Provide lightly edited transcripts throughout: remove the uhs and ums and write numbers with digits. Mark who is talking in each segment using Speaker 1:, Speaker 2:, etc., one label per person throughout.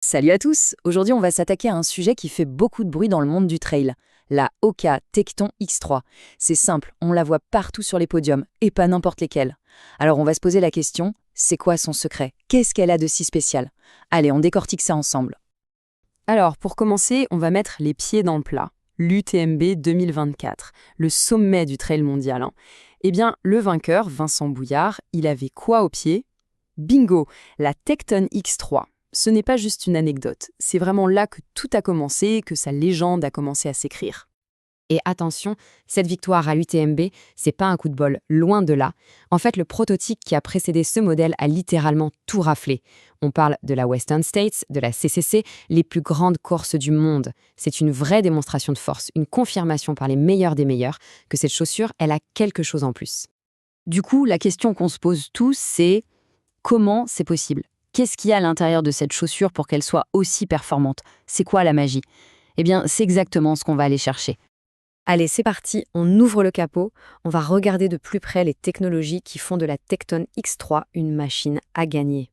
Speaker 1: Salut à tous. Aujourd'hui, on va s'attaquer à un sujet qui fait beaucoup de bruit dans le monde du trail, la Hoka Tecton X3. C'est simple, on la voit partout sur les podiums, et pas n'importe lesquels. Alors on va se poser la question, c'est quoi son secret? Qu'est-ce qu'elle a de si spécial? Allez, on décortique ça ensemble.
Speaker 2: Alors, pour commencer, on va mettre les pieds dans le plat. L'UTMB 2024, le sommet du trail mondial. Eh bien, le vainqueur, Vincent Bouillard, il avait quoi au pied? Bingo, la Tecton X3. Ce n'est pas juste une anecdote, c'est vraiment là que tout a commencé, que sa légende a commencé à s'écrire. Et attention, cette victoire à l'UTMB, c'est pas un coup de bol, loin de là. En fait, le prototype qui a précédé ce modèle a littéralement tout raflé. On parle de la Western States, de la CCC, les plus grandes courses du monde. C'est une vraie démonstration de force, une confirmation par les meilleurs des meilleurs que cette chaussure, elle a quelque chose en plus.
Speaker 1: Du coup, la question qu'on se pose tous, c'est comment c'est possible? Qu'est-ce qu'il y a à l'intérieur de cette chaussure pour qu'elle soit aussi performante? C'est quoi la magie? Eh bien, c'est exactement ce qu'on va aller chercher.
Speaker 2: Allez, c'est parti, on ouvre le capot, on va regarder de plus près les technologies qui font de la Tecton X3 une machine à gagner.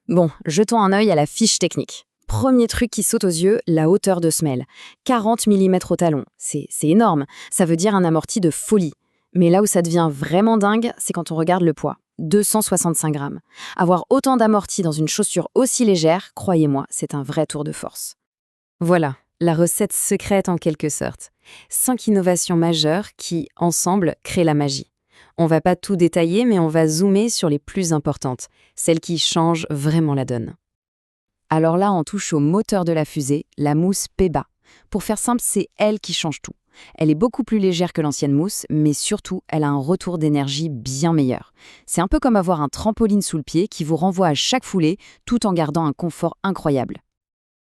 Speaker 2: Bon, jetons un œil à la fiche technique. Premier truc qui saute aux yeux, la hauteur de semelle. 40 mm au talon, c'est énorme, ça veut dire un amorti de folie. Mais là où ça devient vraiment dingue, c'est quand on regarde le poids. 265 grammes. Avoir autant d'amorti dans une chaussure aussi légère, croyez-moi, c'est un vrai tour de force. Voilà, la recette secrète en quelque sorte. 5 innovations majeures qui, ensemble, créent la magie. On va pas tout détailler, mais on va zoomer sur les plus importantes, celles qui changent vraiment la donne. Alors là, on touche au moteur de la fusée, la mousse PEBA. Pour faire simple, c'est elle qui change tout. Elle est beaucoup plus légère que l'ancienne mousse, mais surtout, elle a un retour d'énergie bien meilleur. C'est un peu comme avoir un trampoline sous le pied qui vous renvoie à chaque foulée, tout en gardant un confort incroyable.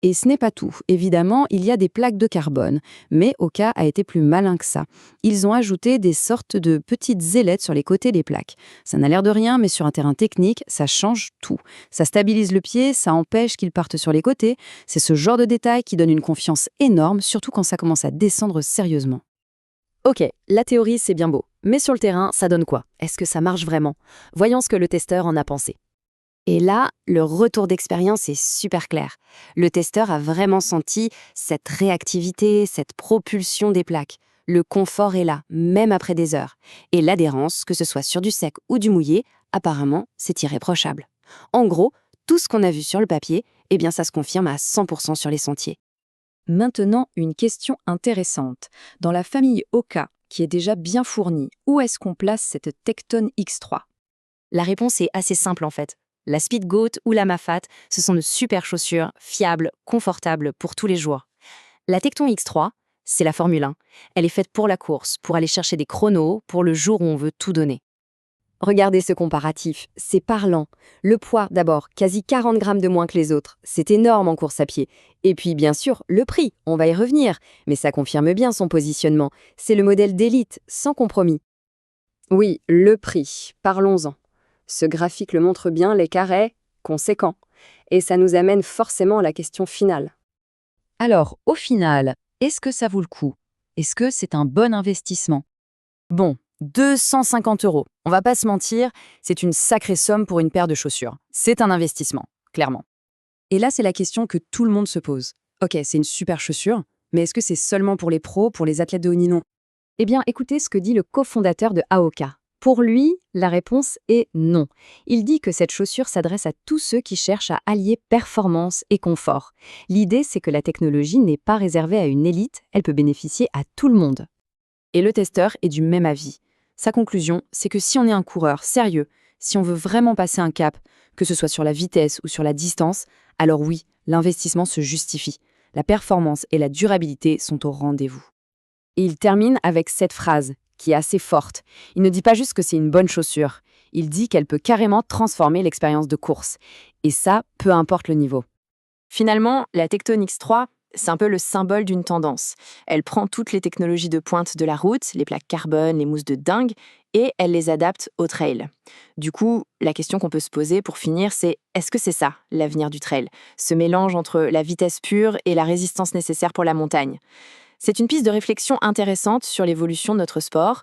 Speaker 2: Et ce n'est pas tout. Évidemment, il y a des plaques de carbone, mais Hoka a été plus malin que ça. Ils ont ajouté des sortes de petites ailettes sur les côtés des plaques. Ça n'a l'air de rien, mais sur un terrain technique, ça change tout. Ça stabilise le pied, ça empêche qu'il parte sur les côtés. C'est ce genre de détail qui donne une confiance énorme, surtout quand ça commence à descendre sérieusement. Ok, la théorie c'est bien beau, mais sur le terrain, ça donne quoi? Est-ce que ça marche vraiment? Voyons ce que le testeur en a pensé. Et là, le retour d'expérience est super clair. Le testeur a vraiment senti cette réactivité, cette propulsion des plaques. Le confort est là, même après des heures. Et l'adhérence, que ce soit sur du sec ou du mouillé, apparemment, c'est irréprochable. En gros, tout ce qu'on a vu sur le papier, eh bien ça se confirme à 100% sur les sentiers.
Speaker 1: Maintenant, une question intéressante. Dans la famille Hoka, qui est déjà bien fournie, où est-ce qu'on place cette Tecton X3?
Speaker 2: La réponse est assez simple en fait. La Speedgoat ou la Mafate, ce sont de super chaussures, fiables, confortables pour tous les jours. La Tecton X3, c'est la Formule 1. Elle est faite pour la course, pour aller chercher des chronos, pour le jour où on veut tout donner. Regardez ce comparatif, c'est parlant. Le poids, d'abord, quasi 40 grammes de moins que les autres. C'est énorme en course à pied. Et puis, bien sûr, le prix, on va y revenir. Mais ça confirme bien son positionnement. C'est le modèle d'élite, sans compromis. Oui, le prix, parlons-en. Ce graphique le montre bien, l'écart est conséquent. Et ça nous amène forcément à la question finale.
Speaker 1: Alors, au final, est-ce que ça vaut le coup? Est-ce que c'est un bon investissement?
Speaker 2: Bon, 250 €. On va pas se mentir, c'est une sacrée somme pour une paire de chaussures. C'est un investissement, clairement. Et là, c'est la question que tout le monde se pose. Ok, c'est une super chaussure, mais est-ce que c'est seulement pour les pros, pour les athlètes de haut niveau? Eh bien, écoutez ce que dit le cofondateur de Hoka. Pour lui, la réponse est non. Il dit que cette chaussure s'adresse à tous ceux qui cherchent à allier performance et confort. L'idée, c'est que la technologie n'est pas réservée à une élite, elle peut bénéficier à tout le monde. Et le testeur est du même avis. Sa conclusion, c'est que si on est un coureur sérieux, si on veut vraiment passer un cap, que ce soit sur la vitesse ou sur la distance, alors oui, l'investissement se justifie. La performance et la durabilité sont au rendez-vous. Et il termine avec cette phrase, qui est assez forte. Il ne dit pas juste que c'est une bonne chaussure, il dit qu'elle peut carrément transformer l'expérience de course. Et ça, peu importe le niveau. Finalement, la Tecton X3, c'est un peu le symbole d'une tendance. Elle prend toutes les technologies de pointe de la route, les plaques carbone, les mousses de dingue, et elle les adapte au trail. Du coup, la question qu'on peut se poser pour finir, c'est est-ce que c'est ça, l'avenir du trail? Ce mélange entre la vitesse pure et la résistance nécessaire pour la montagne. C'est une piste de réflexion intéressante sur l'évolution de notre sport,